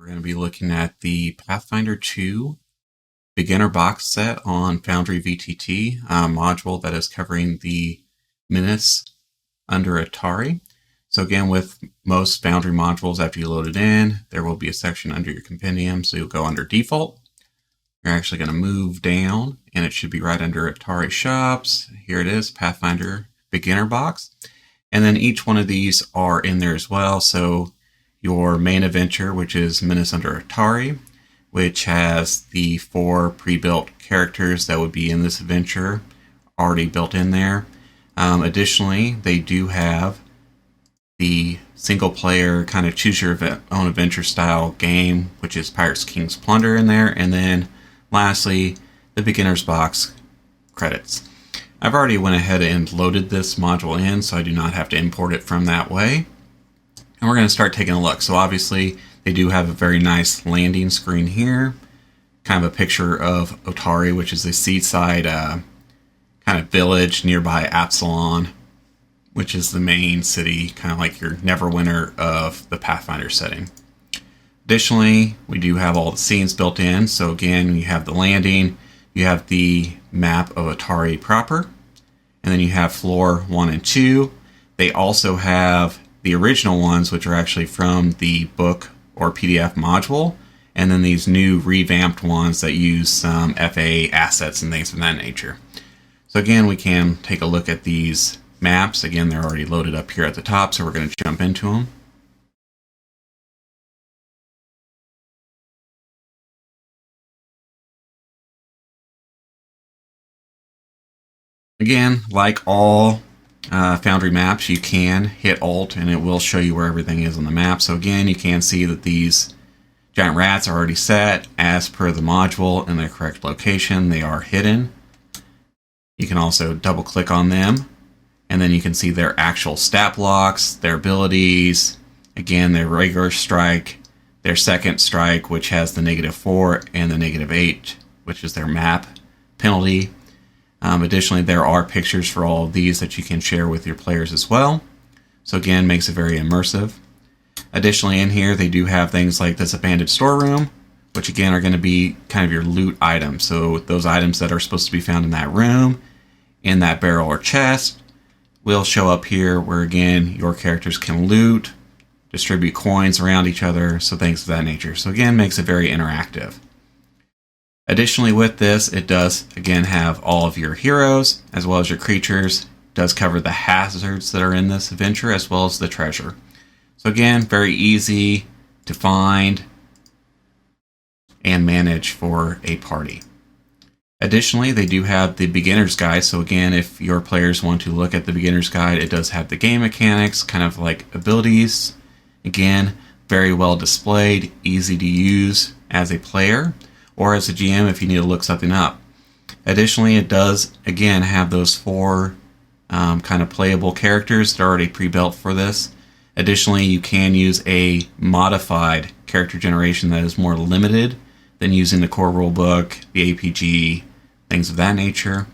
We're going to be looking at the Pathfinder 2 beginner box set on Foundry VTT, a module that is covering the minutes under Atari. So again, with most Foundry modules, after you load it in, there will be a section under your compendium. So you'll go under default. You're actually going to move down, and it should be right under Atari Shops. Here it is, Pathfinder beginner box. And then each one of these are in there as well. So your main adventure, which is Minutes Under Atari, which has the 4 pre-built characters that would be in this adventure already built in there. Additionally, they do have the single-player kind of choose-your-own adventure style game, which is Pirates, Kings, Plunder in there. And then lastly, the beginner's box credits. I've already went ahead and loaded this module in, so I do not have to import it from that way. And we're going to start taking a look. So obviously, they do have a very nice landing screen here. Kind of a picture of Otari, which is a seaside kind of village nearby Absalon, which is the main city, kind of like your Neverwinter of the Pathfinder setting. Additionally, we do have all the scenes built in. So again, you have the landing, you have the map of Atari proper, and then you have floor 1 and 2. They also have the original ones, which are actually from the book or PDF module, and then these new revamped ones that use some FA assets and things of that nature. So again, we can take a look at these maps. Again, they're already loaded up here at the top, so we're going to jump into them. Again, like all Foundry maps, you can hit Alt and it will show you where everything is on the map. So again, you can see that these giant rats are already set as per the module in their correct location. They are hidden. You can also double click on them, and then you can see their actual stat blocks, their abilities, again, their regular strike, their second strike, which has the -4, and the -8, which is their map penalty. Additionally, there are pictures for all of these that you can share with your players as well. So again, makes it very immersive. Additionally, in here, they do have things like this abandoned storeroom, which again are going to be kind of your loot items. So those items that are supposed to be found in that room, in that barrel or chest, will show up here where again, your characters can loot, distribute coins around each other, so things of that nature. So again, makes it very interactive. Additionally, with this, it does, again, have all of your heroes, as well as your creatures. It does cover the hazards that are in this adventure, as well as the treasure. So again, very easy to find and manage for a party. Additionally, they do have the beginner's guide. So again, if your players want to look at the beginner's guide, it does have the game mechanics, kind of like abilities. Again, very well displayed, easy to use as a player, or as a GM if you need to look something up. Additionally, it does, again, have those 4 kind of playable characters that are already pre-built for this. Additionally, you can use a modified character generation that is more limited than using the core rulebook, the APG, things of that nature.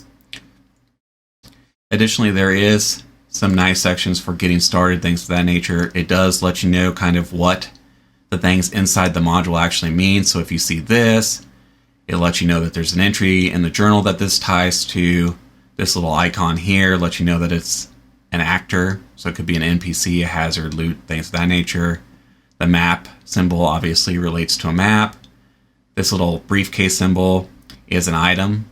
Additionally, there is some nice sections for getting started, things of that nature. It does let you know kind of what the things inside the module actually mean. So if you see this, it lets you know that there's an entry in the journal that this ties to. This little icon here lets you know that it's an actor. So it could be an NPC, a hazard, loot, things of that nature. The map symbol obviously relates to a map. This little briefcase symbol is an item.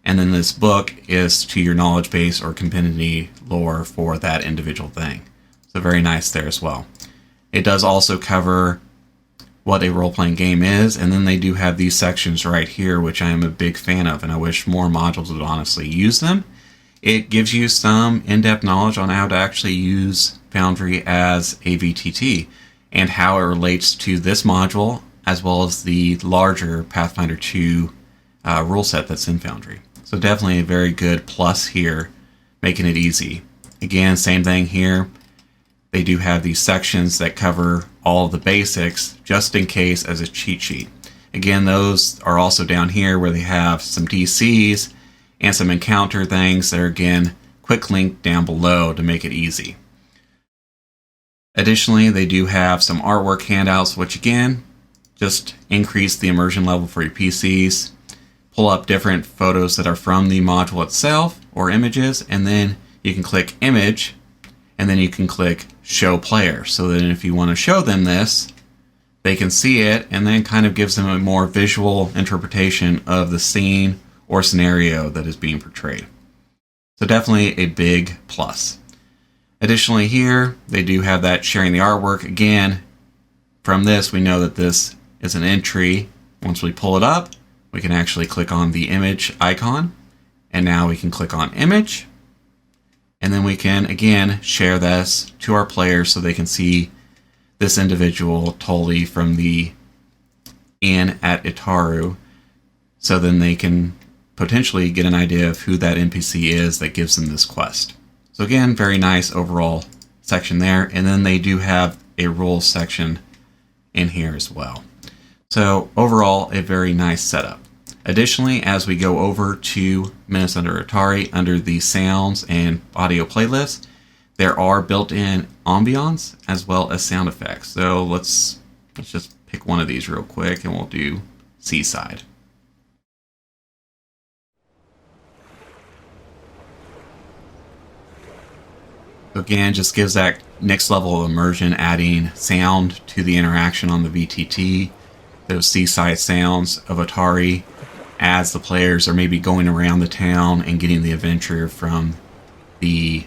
And then this book is to your knowledge base or community lore for that individual thing. So very nice there as well. It does also cover what a role-playing game is, and then they do have these sections right here, which I am a big fan of, and I wish more modules would honestly use them. It gives you some in-depth knowledge on how to actually use Foundry as a VTT, and how it relates to this module, as well as the larger Pathfinder 2 rule set that's in Foundry. So definitely a very good plus here, making it easy. Again, same thing here. They do have these sections that cover all of the basics, just in case as a cheat sheet. Again, those are also down here where they have some DCs and some encounter things that are, again, quick link down below to make it easy. Additionally, they do have some artwork handouts, which again, just increase the immersion level for your PCs. Pull up different photos that are from the module itself or images, and then you can click image, and then you can click show player. So that if you want to show them this, they can see it, and then kind of gives them a more visual interpretation of the scene or scenario that is being portrayed. So definitely a big plus. Additionally here, they do have that sharing the artwork. Again, from this, we know that this is an entry. Once we pull it up, we can actually click on the image icon, and now we can click on image, and then we can again share this to our players so they can see this individual totally from the inn at Itaru, so then they can potentially get an idea of who that NPC is that gives them this quest. So again, very nice overall section there, and then they do have a rules section in here as well. So overall, a very nice setup. Additionally, as we go over to Minutes Under Atari, under the sounds and audio playlists, there are built-in ambiance as well as sound effects. So let's just pick one of these real quick, and we'll do Seaside. Again, just gives that next level of immersion, adding sound to the interaction on the VTT. Those seaside sounds of Atari as the players are maybe going around the town and getting the adventure from the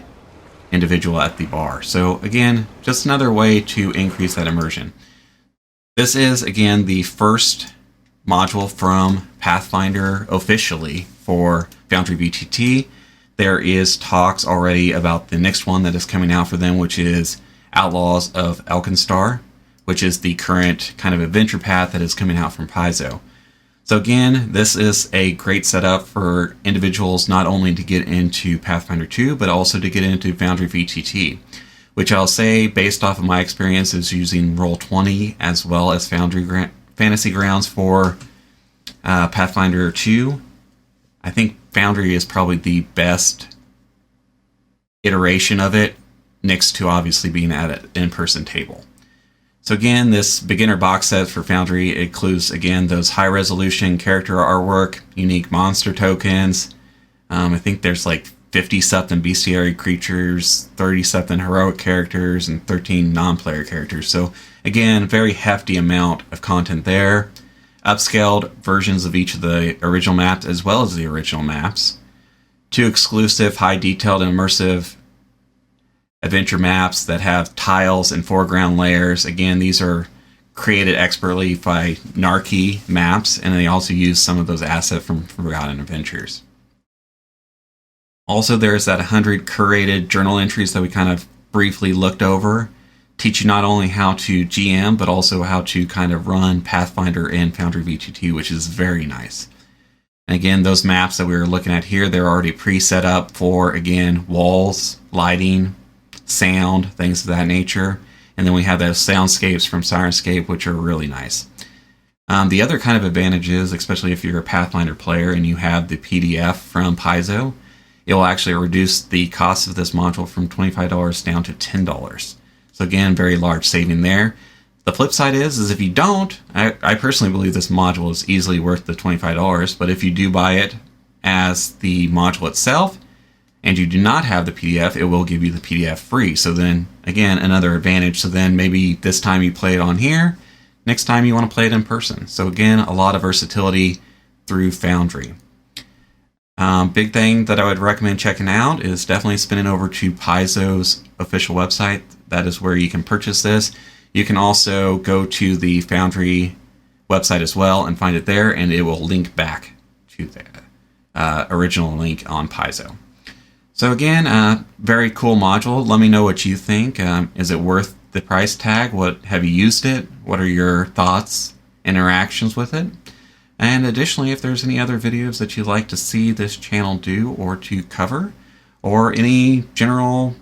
individual at the bar. So again, just another way to increase that immersion. This is, again, the first module from Pathfinder officially for Foundry VTT. There is talks already about the next one that is coming out for them, which is Outlaws of Alkenstar, which is the current kind of adventure path that is coming out from Paizo. So again, this is a great setup for individuals not only to get into Pathfinder 2, but also to get into Foundry VTT, which I'll say, based off of my experiences using Roll20 as well as Foundry Fantasy Grounds for Pathfinder 2, I think Foundry is probably the best iteration of it, next to obviously being at an in-person table. So again, this beginner box set for Foundry includes, again, those high-resolution character artwork, unique monster tokens. I think there's like 50-something bestiary creatures, 30-something heroic characters, and 13 non-player characters. So again, very hefty amount of content there. Upscaled versions of each of the original maps as well as the original maps. 2 exclusive, high-detailed, and immersive adventure maps that have tiles and foreground layers. Again, these are created expertly by Narki Maps, and they also use some of those assets from Forgotten Adventures. Also, there's that 100 curated journal entries that we kind of briefly looked over, teach you not only how to GM, but also how to kind of run Pathfinder and Foundry VTT, which is very nice. And again, those maps that we were looking at here, they're already pre-set up for, again, walls, lighting, sound, things of that nature. And then we have those soundscapes from Sirenscape, which are really nice. The other kind of advantages, especially if you're a Pathfinder player and you have the PDF from Paizo, it will actually reduce the cost of this module from $25 down to $10. So again, very large saving there. The flip side is if you don't, I personally believe this module is easily worth the $25, but if you do buy it as the module itself, and you do not have the PDF, it will give you the PDF free. So then, again, another advantage. So then maybe this time you play it on here, next time you want to play it in person. So again, a lot of versatility through Foundry. Big thing that I would recommend checking out is definitely spinning over to Paizo's official website. That is where you can purchase this. You can also go to the Foundry website as well and find it there, and it will link back to the original link on Paizo. So again, very cool module. Let me know what you think. Is it worth the price tag? Have you used it? What are your thoughts, interactions with it? And additionally, if there's any other videos that you'd like to see this channel do or to cover, or any general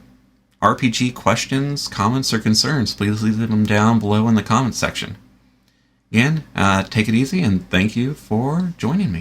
RPG questions, comments, or concerns, please leave them down below in the comments section. Again, take it easy, and thank you for joining me.